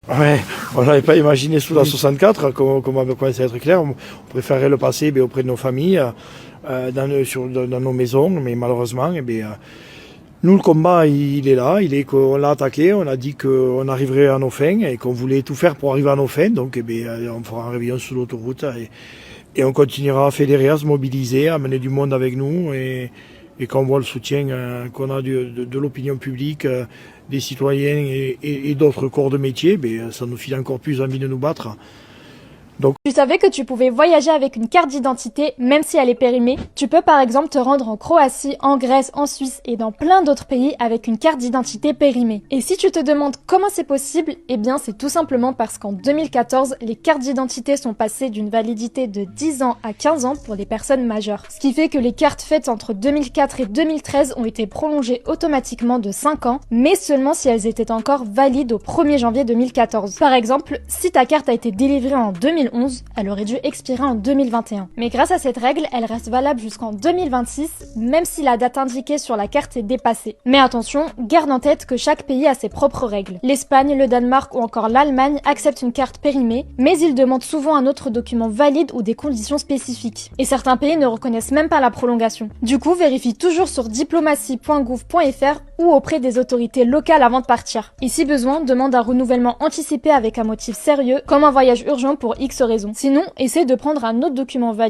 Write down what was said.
Ouais, on n'avait pas imaginé sous la 64, comme on commençait à être clair. On préférait le passer auprès de nos familles, dans nos maisons, mais malheureusement, nous, le combat, il est là. Il est qu'on l'a attaqué, on a dit qu'on arriverait à nos fins et qu'on voulait tout faire pour arriver à nos fins. Donc, on fera un réveillon sur l'autoroute et on continuera à fédérer, à se mobiliser, à amener du monde avec nous. Et quand on voit le soutien qu'on a de l'opinion publique, des citoyens et d'autres corps de métier, ça nous file encore plus envie de nous battre. Donc, Tu savais que tu pouvais voyager avec une carte d'identité même si elle est périmée? Tu peux par exemple te rendre en Croatie, en Grèce, en Suisse et dans plein d'autres pays avec une carte d'identité périmée. Et si tu te demandes comment c'est possible, eh bien c'est tout simplement parce qu'en 2014, les cartes d'identité sont passées d'une validité de 10 ans à 15 ans pour les personnes majeures. Ce qui fait que les cartes faites entre 2004 et 2013 ont été prolongées automatiquement de 5 ans, mais seulement si elles étaient encore valides au 1er janvier 2014. Par exemple, si ta carte a été délivrée en 2011, elle aurait dû expirer en 2021. Mais grâce à cette règle, elle reste valable jusqu'en 2026, même si la date indiquée sur la carte est dépassée. Mais attention, garde en tête que chaque pays a ses propres règles. L'Espagne, le Danemark ou encore l'Allemagne acceptent une carte périmée, mais ils demandent souvent un autre document valide ou des conditions spécifiques. Et certains pays ne reconnaissent même pas la prolongation. Du coup, vérifie toujours sur diplomatie.gouv.fr ou auprès des autorités locales avant de partir. Et si besoin, demande un renouvellement anticipé avec un motif sérieux, comme un voyage urgent pour X raisons. Sinon, essaie de prendre un autre document valide.